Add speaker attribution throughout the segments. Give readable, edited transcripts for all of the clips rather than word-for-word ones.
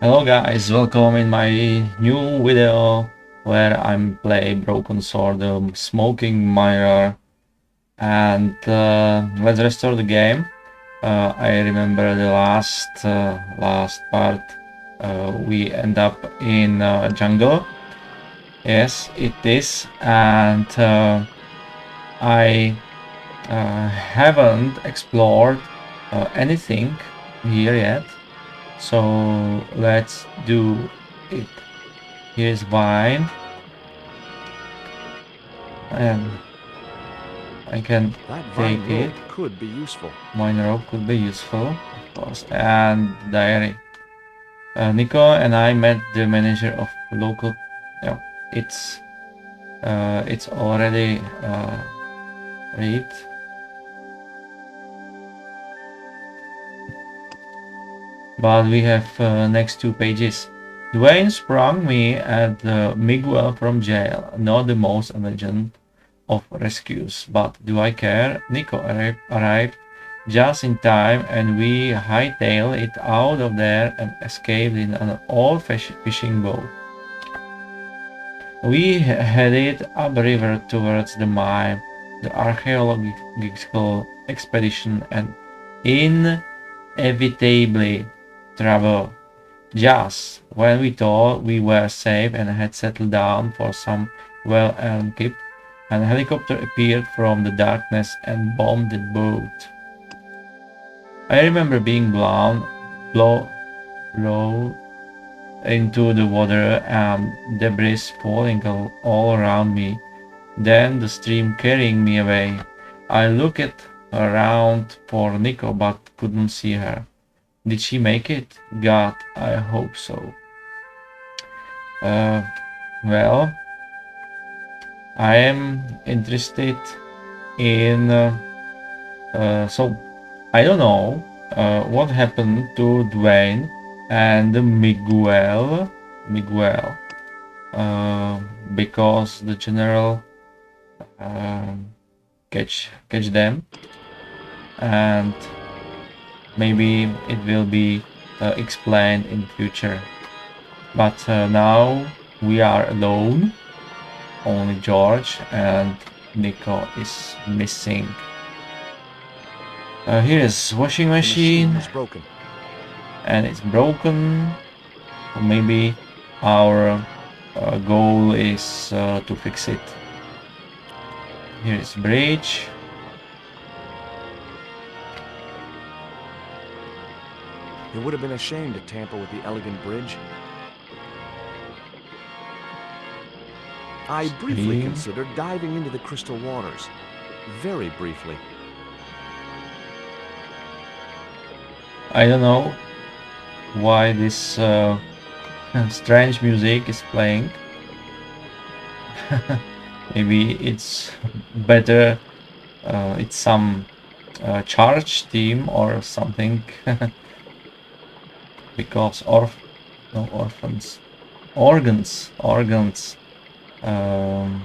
Speaker 1: Hello guys, welcome in my new video where I'm play Broken Sword, Smoking Mirror, and let's restore the game. I remember the last part. We end up in jungle. Yes, it is, and I haven't explored anything here yet. So let's do it. Here's wine, and I can
Speaker 2: That
Speaker 1: take
Speaker 2: vine
Speaker 1: it.
Speaker 2: rope could be useful.
Speaker 1: Wine rope could be useful, of course. And diary. Nico and I met the manager of local. Yeah, it's it's already read, but we have next two pages. Dwayne sprung me at Miguel from jail. Not the most elegant of rescues, but do I care? Nico arrived just in time, and we hightailed it out of there and escaped in an old fishing boat. We headed upriver towards the mine, the archaeological expedition, and inevitably trouble. Just when we thought we were safe and had settled down for some well-earned keep, an helicopter appeared from the darkness and bombed the boat. I remember being blown into the water and debris falling all around me. Then the stream carrying me away. I looked around for Nico but couldn't see her. Did she make it? God, I hope so. Uh, well, I am interested in. So I don't know what happened to Dwayne and Miguel. Miguel, because the general um catch them, and maybe it will be explained in future. But now we are alone. Only George and Nico is missing. Here is washing
Speaker 2: The machine
Speaker 1: machine,
Speaker 2: was broken.
Speaker 1: and it's broken. Or maybe our goal is to fix it. Here is bridge.
Speaker 2: It would have been a shame to tamper with the elegant bridge. I briefly
Speaker 1: Stream.
Speaker 2: considered diving into the crystal waters. Very briefly.
Speaker 1: I don't know why this strange music is playing. Maybe it's better. It's some charge team or something. Because no orphans, organs um,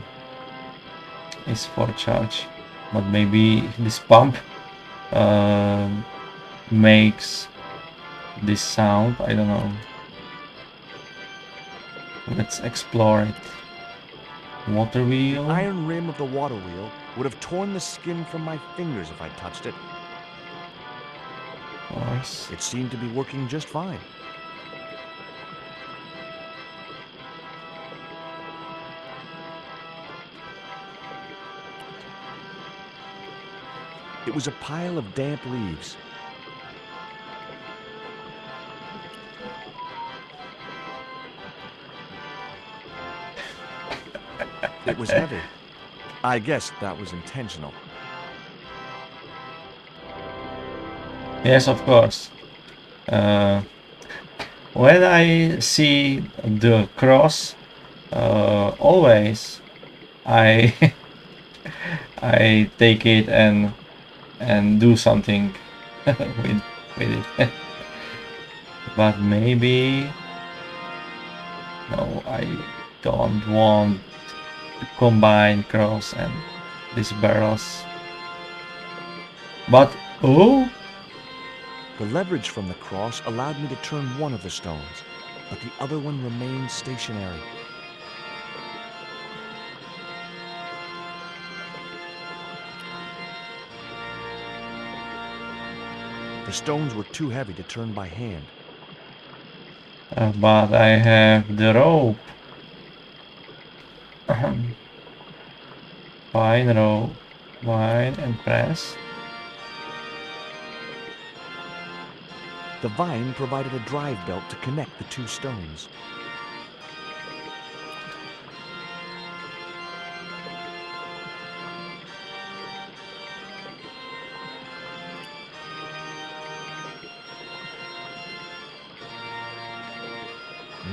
Speaker 1: is for charge, but maybe this pump um makes this sound. I don't know. Let's explore it. Water
Speaker 2: The
Speaker 1: wheel.
Speaker 2: iron rim of the water wheel would have torn the skin from my fingers if I touched it.
Speaker 1: Of course.
Speaker 2: It seemed to be working just fine. It was a pile of damp leaves. It was heavy. I guess that was intentional.
Speaker 1: Yes, of course. Uh, when I see the cross, always I I take it and do something with it. But maybe no, I don't want to combine cross and these barrels. But oh,
Speaker 2: The leverage from the cross allowed me to turn one of the stones. but the other one remained stationary. The stones were too heavy to turn by hand.
Speaker 1: But I have the rope. Fine rope. Fine and press.
Speaker 2: The vine provided a drive belt to connect the two stones.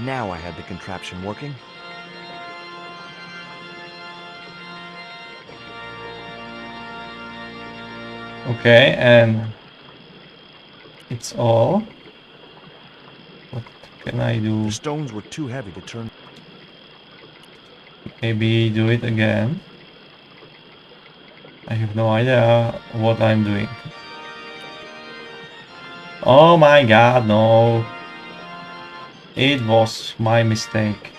Speaker 2: Now I had the contraption working.
Speaker 1: Okay, and it's all. What can I do?
Speaker 2: The stones were too heavy to turn.
Speaker 1: Maybe do it again. I have no idea what I'm doing. Oh my god, no. It was my mistake.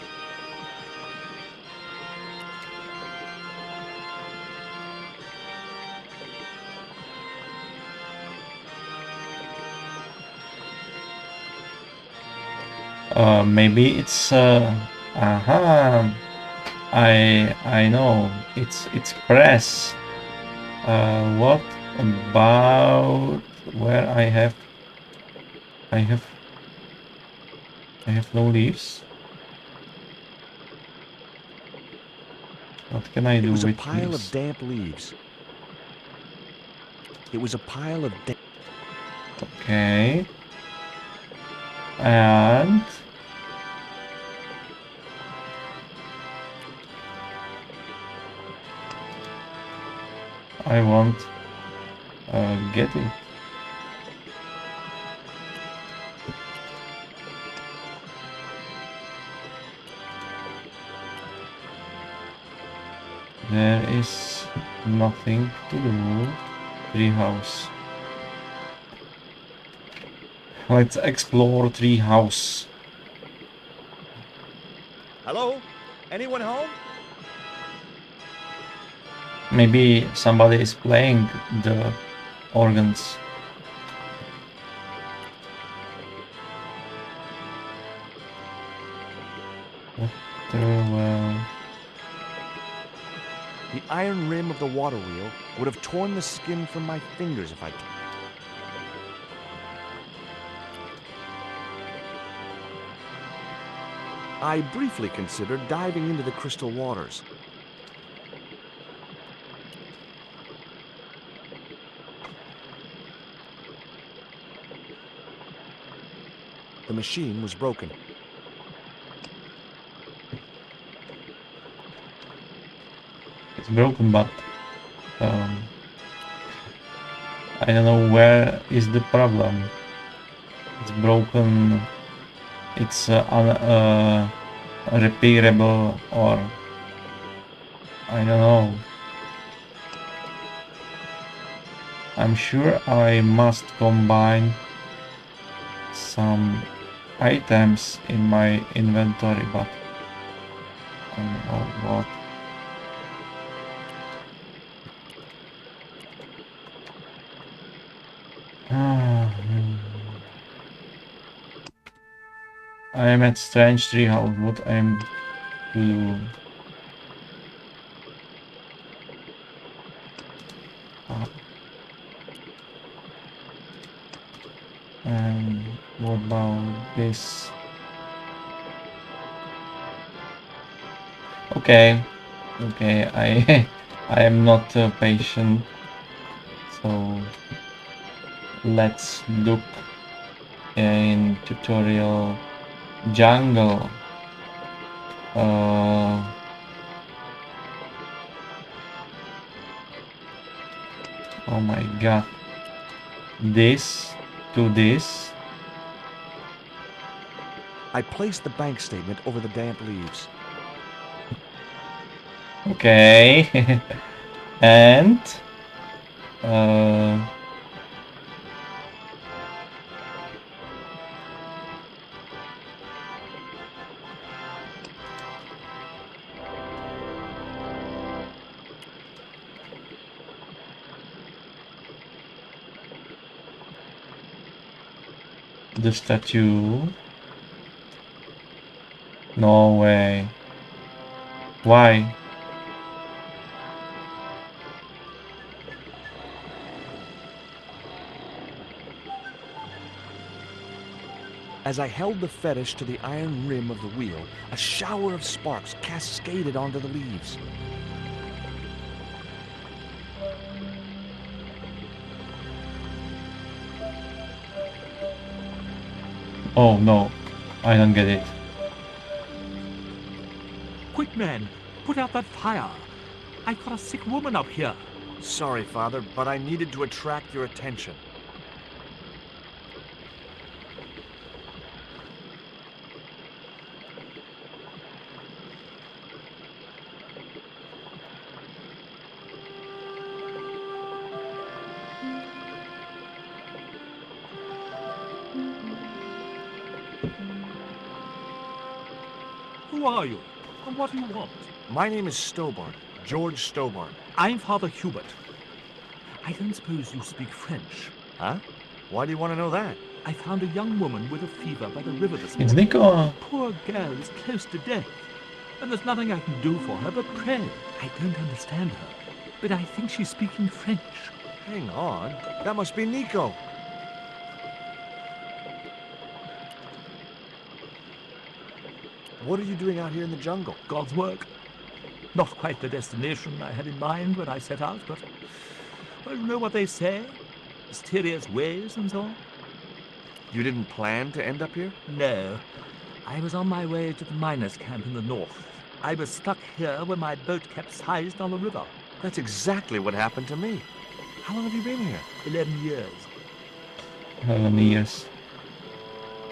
Speaker 1: Maybe it's aha. I know. It's press. What about where I have no leaves? What can I do
Speaker 2: It was a
Speaker 1: with
Speaker 2: pile
Speaker 1: leaves?
Speaker 2: of damp leaves. It was a pile of damp.
Speaker 1: Okay. And I won't get it. There is nothing to do. Treehouse. Let's explore treehouse.
Speaker 2: Hello? Anyone home?
Speaker 1: Maybe somebody is playing the organs. What the well?
Speaker 2: The iron rim of the water wheel would have torn the skin from my fingers if I... I briefly considered diving into the crystal waters. The machine was broken.
Speaker 1: It's broken, but um, I don't know where is the problem. It's broken. It's unrepairable, or I don't know. I'm sure I must combine some items in my inventory, but I don't know what. I am at strange treehouse. What I'm to do? And what about this? Okay, okay. I I am not patient, so let's look in tutorial jungle. Oh my god. This to this.
Speaker 2: I placed the bank statement over the damp leaves.
Speaker 1: Okay. And uh, the statue. No way. Why?
Speaker 2: As I held the fetish to the iron rim of the wheel, a shower of sparks cascaded onto the leaves.
Speaker 1: Oh no, I don't get it.
Speaker 3: Quick, men! Put out that fire! I've got a sick woman up here.
Speaker 2: Sorry, Father, but I needed to attract your attention.
Speaker 3: Who are you? And what do you want?
Speaker 2: My name is Stobart, George Stobart.
Speaker 3: I'm Father Hubert. I don't suppose you speak French.
Speaker 2: Huh? Why do you want to know that?
Speaker 3: I found a young woman with a fever by the river this
Speaker 1: It's
Speaker 3: morning.
Speaker 1: Nico.
Speaker 3: Poor girl is close to death, and there's nothing I can do for her but pray. I don't understand her, but I think she's speaking French.
Speaker 2: Hang on. That must be Nico. What are you doing out here in the jungle?
Speaker 3: God's work. Not quite the destination I had in mind when I set out, but, well, you know what they say? Mysterious ways and so on.
Speaker 2: You didn't plan to end up here?
Speaker 3: No. I was on my way to the miners' camp in the north. I was stuck here when my boat capsized on the river.
Speaker 2: That's exactly what happened to me. How long have you been here?
Speaker 3: 11 years.
Speaker 1: 11 years.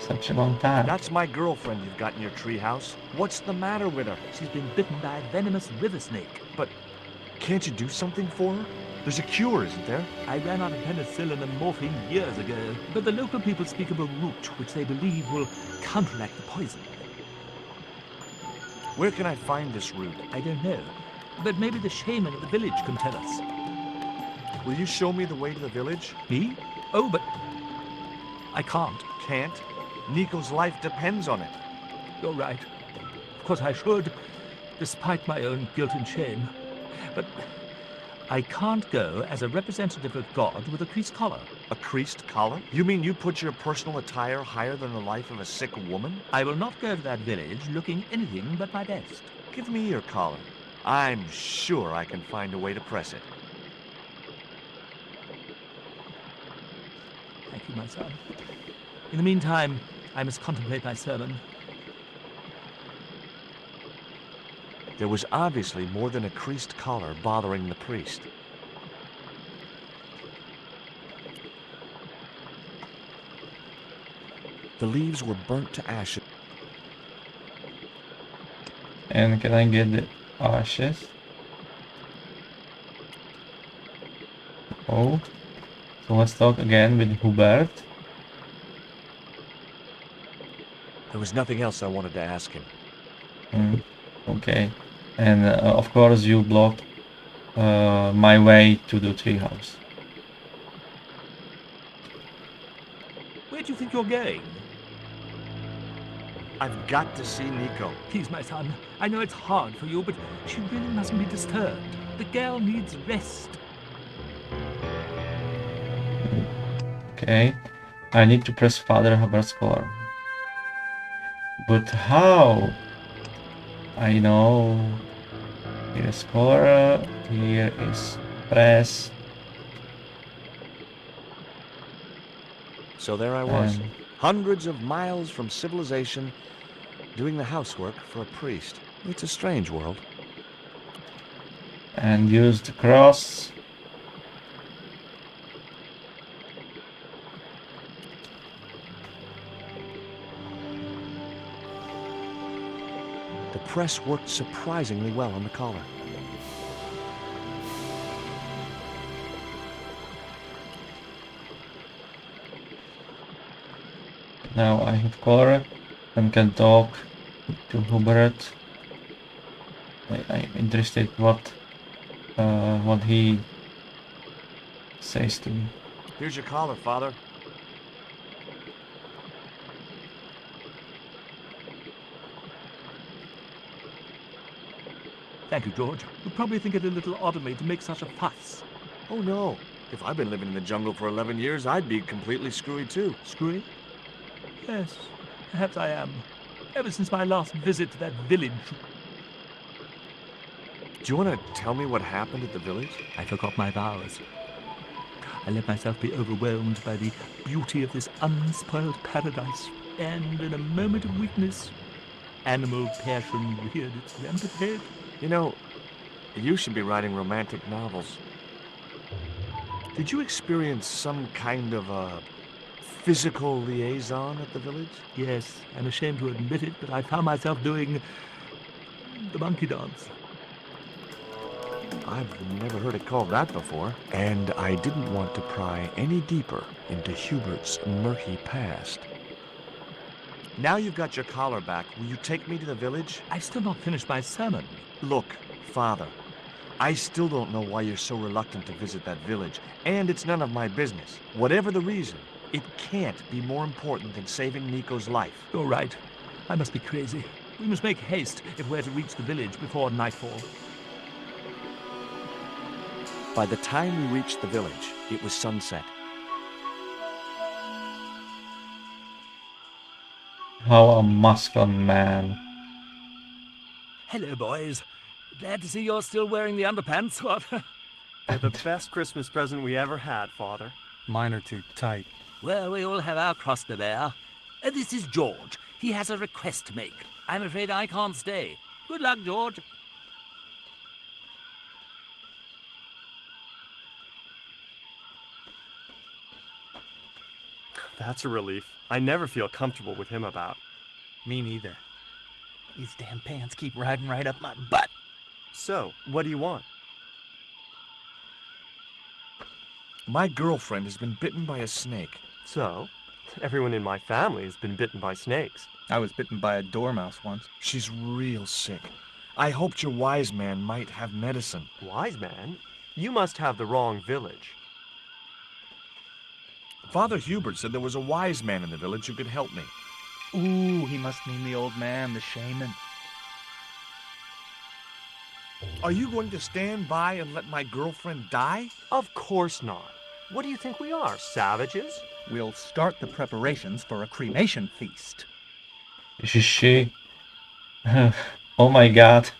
Speaker 1: Such a long time.
Speaker 2: That's my girlfriend you've got in your treehouse. What's the matter with her?
Speaker 3: She's been bitten by a venomous river snake.
Speaker 2: But can't you do something for her? There's a cure, isn't there?
Speaker 3: I ran out of penicillin and morphine years ago, but the local people speak of a root which they believe will counteract the poison.
Speaker 2: Where can I find this root?
Speaker 3: I don't know, but maybe the shaman of the village can tell us.
Speaker 2: Will you show me the way to the village?
Speaker 3: Me? Oh, but I can't.
Speaker 2: Can't? Nico's life depends on it.
Speaker 3: You're right. Of course I should, despite my own guilt and shame. But I can't go as a representative of God with a creased collar.
Speaker 2: A creased collar? You mean you put your personal attire higher than the life of a sick woman?
Speaker 3: I will not go to that village looking anything but my best.
Speaker 2: Give me your collar. I'm sure I can find a way to press it.
Speaker 3: Thank you, my son. In the meantime, I must contemplate my sermon.
Speaker 2: There was obviously more than a creased collar bothering the priest. The leaves were burnt to ashes.
Speaker 1: And can I get the ashes? Oh. So let's talk again with Hubert.
Speaker 2: There was nothing else I wanted to ask him.
Speaker 1: Okay. And of course you blocked my way to the treehouse.
Speaker 3: Where do you think you're going?
Speaker 2: I've got to see Nico.
Speaker 3: Please, my son, I know it's hard for you, but she really mustn't be disturbed. The girl needs rest.
Speaker 1: Okay. I need to press Father Hubert's collar. But how? I know. Here is collar. Here is press.
Speaker 2: So there I was,
Speaker 1: And
Speaker 2: hundreds of miles from civilization, doing the housework for a priest. It's a strange world.
Speaker 1: and use the cross.
Speaker 2: The press worked surprisingly well on the collar.
Speaker 1: Now I have collar and can talk to Hubert. I'm interested what he says to me.
Speaker 2: Here's your collar, Father.
Speaker 3: Thank you, George. You'll probably think it a little odd of me to make such a fuss.
Speaker 2: Oh no. If I've been living in the jungle for 11 years, I'd be completely screwy too.
Speaker 3: Screwy? Yes, perhaps I am. Ever since my last visit to that village.
Speaker 2: Do you want to tell me what happened at the village?
Speaker 3: I forgot my vows. I let myself be overwhelmed by the beauty of this unspoiled paradise, and in a moment of weakness, animal passion reared its rampant head.
Speaker 2: You know, you should be writing romantic novels. Did you experience some kind of a physical liaison at the village?
Speaker 3: Yes, I'm ashamed to admit it, but I found myself doing the monkey dance.
Speaker 2: I've never heard it called that before. And I didn't want to pry any deeper into Hubert's murky past. Now you've got your collar back, will you take me to the village?
Speaker 3: I've still not finished my sermon.
Speaker 2: Look, Father, I still don't know why you're so reluctant to visit that village, and it's none of my business. Whatever the reason, it can't be more important than saving Nico's life.
Speaker 3: You're right. I must be crazy. We must make haste if we're to reach the village before nightfall.
Speaker 2: By the time we reached the village, it was sunset.
Speaker 1: How a masculine man.
Speaker 3: Hello, boys. Glad to see you're still wearing the underpants. What?
Speaker 4: They're the best Christmas present we ever had, Father.
Speaker 5: Mine are too tight.
Speaker 3: Well, we all have our cross to bear. This is George. He has a request to make. I'm afraid I can't stay. Good luck, George.
Speaker 4: That's a relief. I never feel comfortable with him about.
Speaker 5: Me neither. These damn pants keep riding right up my butt.
Speaker 4: So, what do you want?
Speaker 2: My girlfriend has been bitten by a snake.
Speaker 4: So, everyone in my family has been bitten by snakes.
Speaker 5: I was bitten by a dormouse once.
Speaker 2: She's real sick. I hoped your wise man might have medicine.
Speaker 4: Wise man? You must have the wrong village.
Speaker 2: Father Hubert said there was a wise man in the village who could help me.
Speaker 5: Ooh, he must mean the old man, the shaman.
Speaker 2: Are you going to stand by and let my girlfriend die?
Speaker 4: Of course not. What do you think we are, savages?
Speaker 5: We'll start the preparations for a cremation feast.
Speaker 1: She. Oh my god.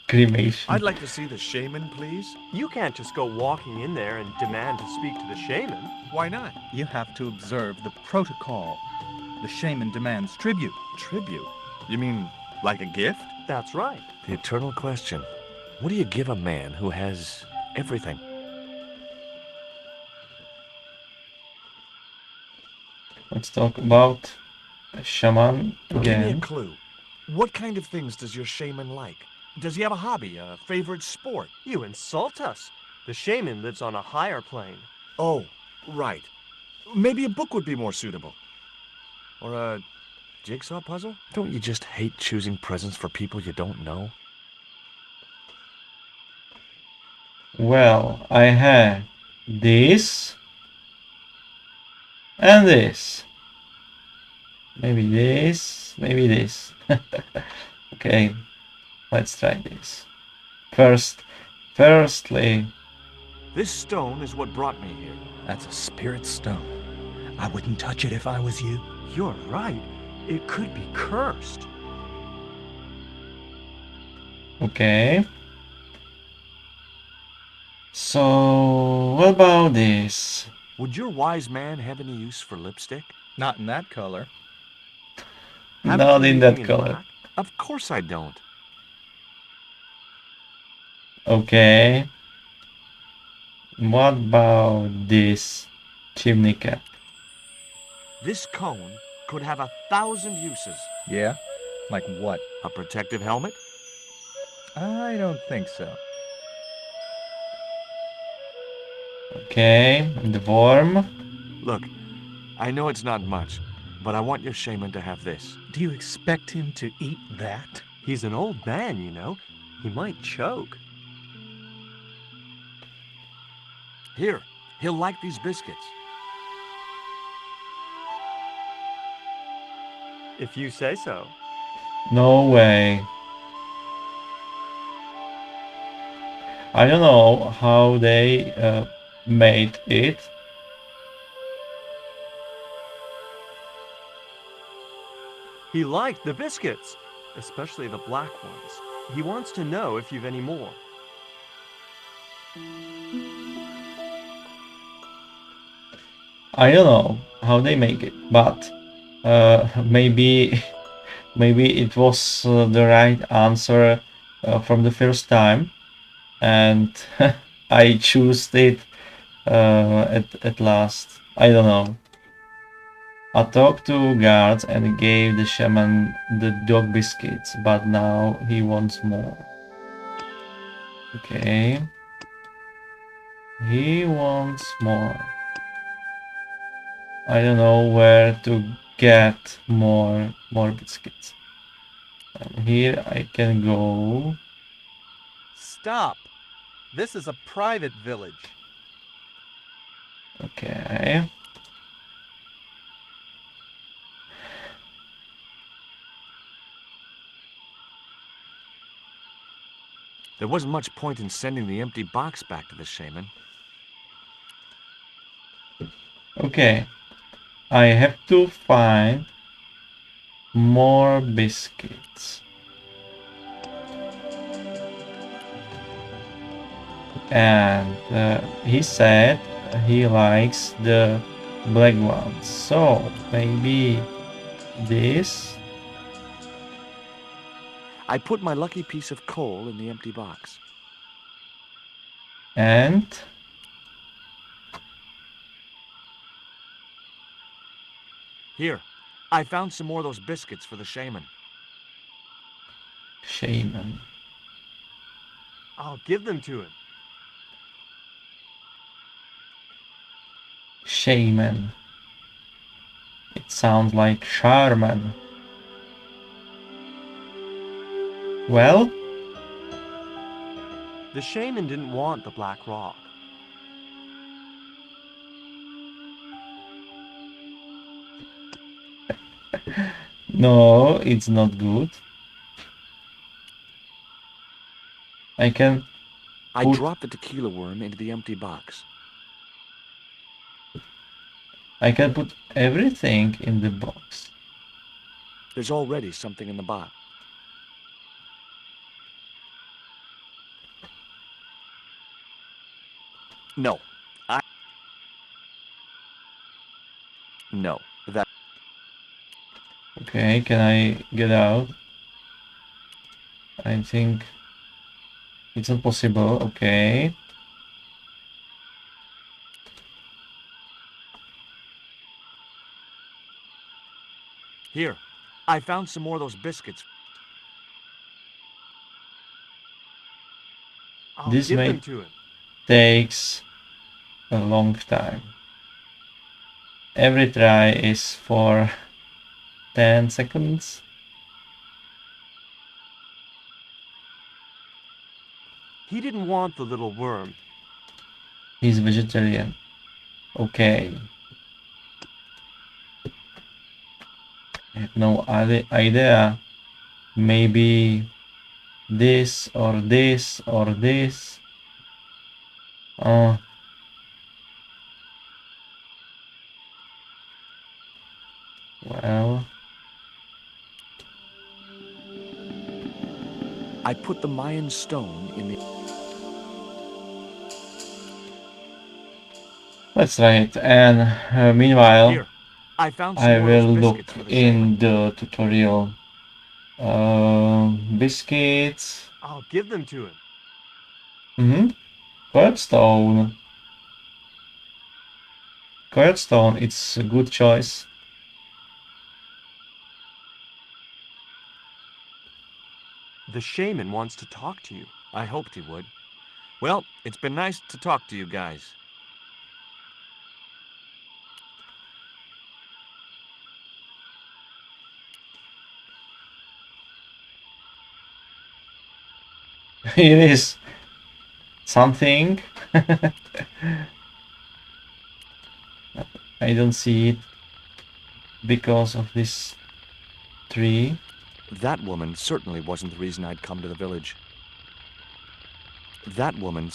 Speaker 1: Cremation.
Speaker 2: I'd like to see the shaman, please.
Speaker 4: You can't just go walking in there and demand to speak to the shaman.
Speaker 2: Why not?
Speaker 5: You have to observe the protocol. The shaman demands tribute.
Speaker 2: Tribute? You mean like a gift?
Speaker 4: That's right.
Speaker 2: The eternal question. What do you give a man who has everything?
Speaker 1: Let's talk about a shaman
Speaker 2: Give me a
Speaker 1: again.
Speaker 2: clue. What kind of things does your shaman like? Does he have a hobby, a favorite sport?
Speaker 4: You insult us. The shaman lives on a higher plane.
Speaker 2: Oh, right. Maybe a book would be more suitable. Or a jigsaw puzzle? Don't you just hate choosing presents for people you don't know?
Speaker 1: Well, I have this and this. Maybe this, maybe this. Okay, let's try this. Firstly,
Speaker 2: This stone is what brought me here.
Speaker 5: That's a spirit stone. I wouldn't touch it if I was you.
Speaker 4: You're right. It could be cursed.
Speaker 1: okay. So, what about this?
Speaker 2: Would your wise man have any use for lipstick?
Speaker 5: Not in that color.
Speaker 4: Haven't
Speaker 1: Not
Speaker 4: you
Speaker 1: in
Speaker 4: anything
Speaker 1: that color.
Speaker 4: black?
Speaker 2: Of course I don't.
Speaker 1: Okay. What about this chimney cap?
Speaker 2: This cone could have 1,000 uses.
Speaker 5: Yeah? Like what?
Speaker 2: A protective helmet?
Speaker 5: I don't think so.
Speaker 1: Okay, the worm.
Speaker 2: Look, I know it's not much, but I want your shaman to have this.
Speaker 5: Do you expect him to eat that?
Speaker 4: He's an old man, you know. He might choke.
Speaker 2: Here, he'll like these biscuits.
Speaker 4: If you say so.
Speaker 1: No way. I don't know how they made it.
Speaker 4: He liked the biscuits, especially the black ones. He wants to know if you've any more.
Speaker 1: I don't know how they make it, but maybe maybe it was the right answer from the first time, and I chose it at last. I don't know. I talked to guards and gave the shaman the dog biscuits, but now he wants more. Okay. He wants more. I don't know where to get more biscuits. And here I can go.
Speaker 5: Stop. This is a private village.
Speaker 1: Okay.
Speaker 2: There wasn't much point in sending the empty box back to the shaman.
Speaker 1: Okay. I have to find more biscuits. And he said he likes the black ones. So maybe this.
Speaker 2: I put my lucky piece of coal in the empty box.
Speaker 1: And
Speaker 2: Here, I found some more of those biscuits for the shaman.
Speaker 1: shaman.
Speaker 4: I'll give them to him.
Speaker 1: Shaman. It sounds like Charman. Well,
Speaker 4: The shaman didn't want the black rock.
Speaker 1: no, it's not good. I can
Speaker 2: I
Speaker 1: put
Speaker 2: dropped the tequila worm into the empty box.
Speaker 1: everything in the box.
Speaker 2: There's already something in the box. No. No. That...
Speaker 1: Okay, can I get out? I think it's not possible. Okay.
Speaker 2: Here, I found some more of those biscuits.
Speaker 4: I'll
Speaker 1: This
Speaker 4: give
Speaker 1: may
Speaker 4: them to him.
Speaker 1: takes a long time. Every try is for 10 seconds.
Speaker 4: He didn't want the little worm.
Speaker 1: He's vegetarian. Okay. I have no idea. Maybe this or this or this. Oh, well.
Speaker 2: I put the Mayan stone in the...
Speaker 1: That's right. And meanwhile,
Speaker 2: Here, I found some
Speaker 1: I
Speaker 2: more of
Speaker 1: will
Speaker 2: those
Speaker 1: look
Speaker 2: biscuits for the
Speaker 1: in
Speaker 2: shaman.
Speaker 1: the tutorial. Biscuits.
Speaker 4: I'll give them to him.
Speaker 1: Curbstone. Curbstone, it's a good choice.
Speaker 4: The shaman wants to talk to you.
Speaker 2: I hoped he would. Well, it's been nice to talk to you guys.
Speaker 1: It is something. I don't see it because of this tree.
Speaker 2: That woman certainly wasn't the reason I'd come to the village. That woman,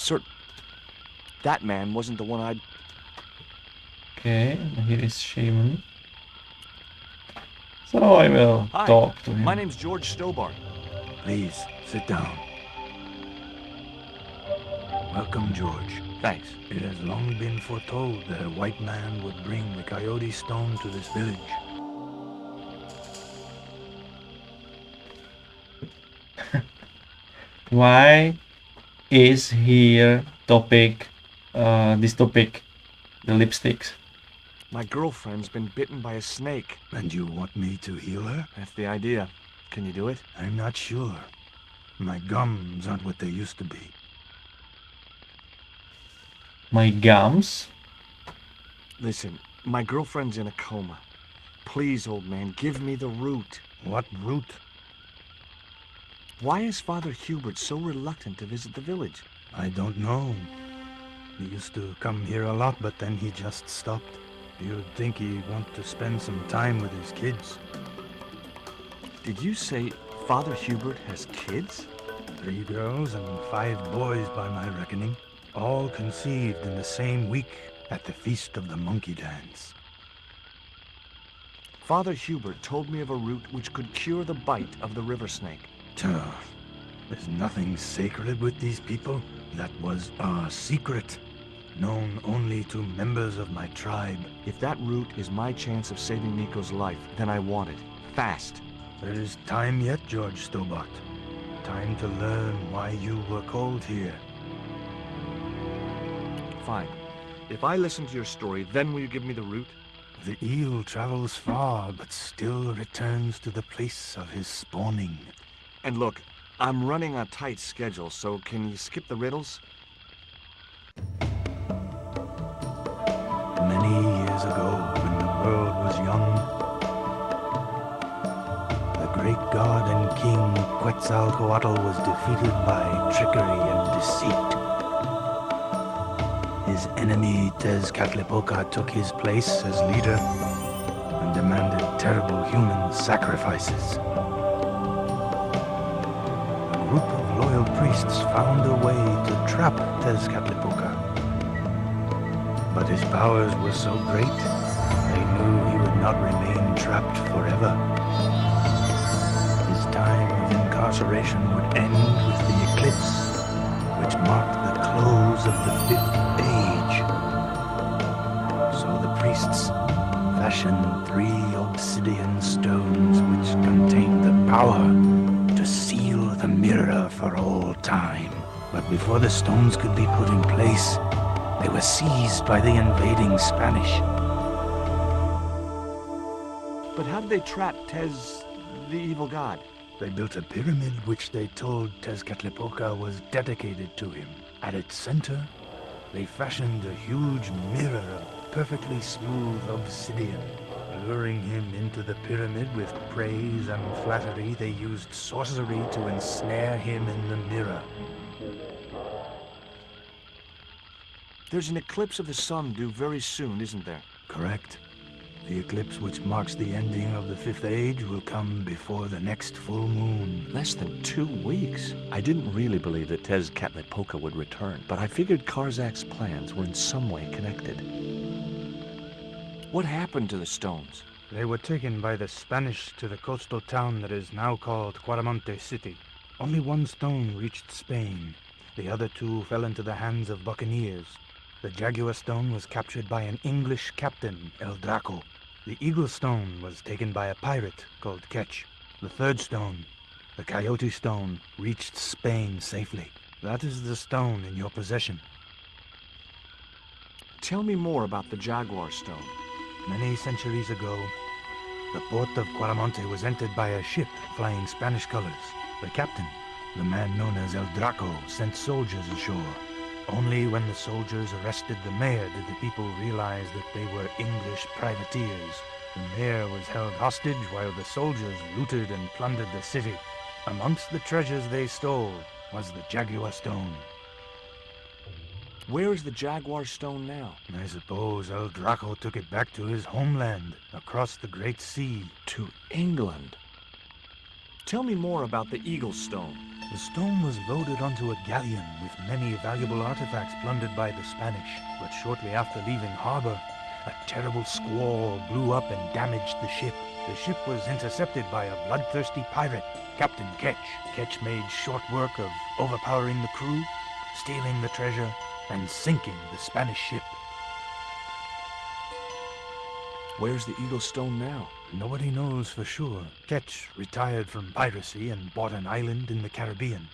Speaker 2: that man wasn't the one I'd...
Speaker 1: Okay, here is Shaman. So I will
Speaker 2: Hi,
Speaker 1: talk to him.
Speaker 2: my name's George Stobart.
Speaker 6: Please, sit down. Welcome, George.
Speaker 2: Thanks.
Speaker 6: It has long been foretold that a white man would bring the Coyote Stone to this village.
Speaker 1: Why is here topic, this topic, the lipsticks?
Speaker 2: My girlfriend's been bitten by a snake.
Speaker 6: And you want me to heal her?
Speaker 2: That's the idea. Can you do it?
Speaker 6: I'm not sure. My gums aren't what they used to be.
Speaker 1: My gums?
Speaker 2: Listen, my girlfriend's in a coma. Please, old man, give me the root.
Speaker 6: What root?
Speaker 2: Why is Father Hubert so reluctant to visit the village?
Speaker 6: I don't know. He used to come here a lot, but then he just stopped. You'd think he'd want to spend some time with his kids.
Speaker 2: Did you say Father Hubert has kids?
Speaker 6: 3 girls and 5 boys by my reckoning. All conceived in the same week at the Feast of the Monkey Dance.
Speaker 2: Father Hubert told me of a root which could cure the bite of the river snake.
Speaker 6: There's nothing sacred with these people. That was a secret, known only to members of my tribe.
Speaker 2: If that root is my chance of saving Nico's life, then I want it. Fast.
Speaker 6: There is time yet, George Stobart. Time to learn why you were called here.
Speaker 2: Fine. If I listen to your story, then will you give me the root?
Speaker 6: The eel travels far, but still returns to the place of his spawning.
Speaker 2: And look, I'm running a tight schedule, so can you skip the riddles?
Speaker 6: Many years ago, when the world was young, the great god and king Quetzalcoatl was defeated by trickery and deceit. His enemy Tezcatlipoca took his place as leader and demanded terrible human sacrifices. A group of loyal priests found a way to trap Tezcatlipoca. But his powers were so great, they knew he would not remain trapped forever. His time of incarceration would end with the eclipse, which marked the close of the 5th age. So the priests fashioned 3 obsidian stones which contained the power to seal the mirror for all time. But before the stones could be put in place, they were seized by the invading Spanish.
Speaker 2: But how did they trap Tez, the evil god?
Speaker 6: They built a pyramid which they told Tezcatlipoca was dedicated to him. At its center, they fashioned a huge mirror of perfectly smooth obsidian. Luring him into the pyramid with praise and flattery, they used sorcery to ensnare him in the mirror.
Speaker 2: There's an eclipse of the sun due very soon, isn't there?
Speaker 6: Correct. The eclipse which marks the ending of the 5th age will come before the next full moon.
Speaker 2: Less than 2 weeks. I didn't really believe that Tezcatlipoca would return, but I figured Karzak's plans were in some way connected. What happened to the stones?
Speaker 6: They were taken by the Spanish to the coastal town that is now called Quaramonte City. Only 1 stone reached Spain. The other 2 fell into the hands of buccaneers. The Jaguar stone was captured by an English captain, El Draco. The Eagle stone was taken by a pirate called Ketch. The 3rd stone, the Coyote stone, reached Spain safely. That is the stone in your possession.
Speaker 2: Tell me more about the Jaguar stone.
Speaker 6: Many centuries ago, the port of Quaramonte was entered by a ship flying Spanish colors. The captain, the man known as El Draco, sent soldiers ashore. Only when the soldiers arrested the mayor did the people realize that they were English privateers. The mayor was held hostage while the soldiers looted and plundered the city. Amongst the treasures they stole was the Jaguar stone.
Speaker 2: Where is the Jaguar stone now?
Speaker 6: I suppose El Draco took it back to his homeland, across the Great Sea.
Speaker 2: To England. Tell me more about the Eagle stone.
Speaker 6: The stone was loaded onto a galleon with many valuable artifacts plundered by the Spanish, but shortly after leaving harbor, a terrible squall blew up and damaged the ship. The ship was intercepted by a bloodthirsty pirate, Captain Ketch. Ketch made short work of overpowering the crew, stealing the treasure, and sinking the Spanish ship.
Speaker 2: Where's the Eagle Stone now?
Speaker 6: Nobody knows for sure. Ketch retired from piracy and bought an island in the Caribbean.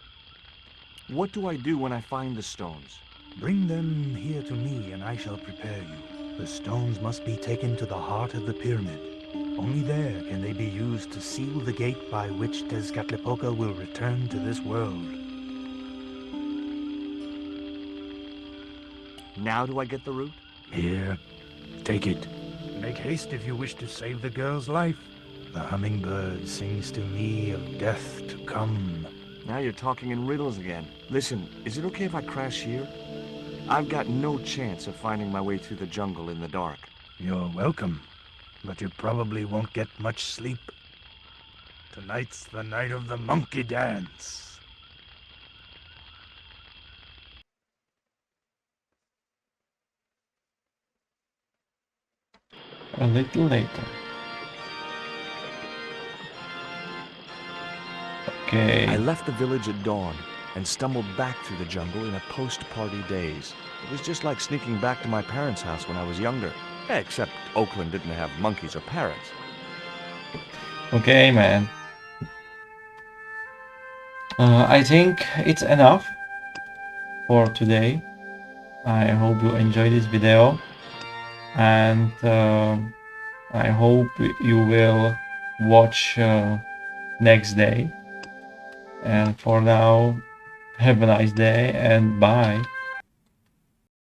Speaker 2: What do I do when I find the stones?
Speaker 6: Bring them here to me and I shall prepare you. The stones must be taken to the heart of the pyramid. Only there can they be used to seal the gate by which Tezcatlipoca will return to this world.
Speaker 2: Now do I get the root?
Speaker 6: Here, take it. Make haste if you wish to save the girl's life. The hummingbird sings to me of death to come.
Speaker 2: Now you're talking in riddles again. Listen, is it okay if I crash here? I've got no chance of finding my way through the jungle in the dark.
Speaker 6: You're welcome, but you probably won't get much sleep. Tonight's the night of the monkey dance.
Speaker 1: A little later. Okay.
Speaker 2: I left the village at dawn and stumbled back through the jungle in a post-party daze. It was just like sneaking back to my parents' house when I was younger. Except Oakland didn't have monkeys or parrots.
Speaker 1: Okay, man. I think it's enough for today. I hope you enjoyed this video, and I hope you will watch next day. And for now, have a nice day and bye.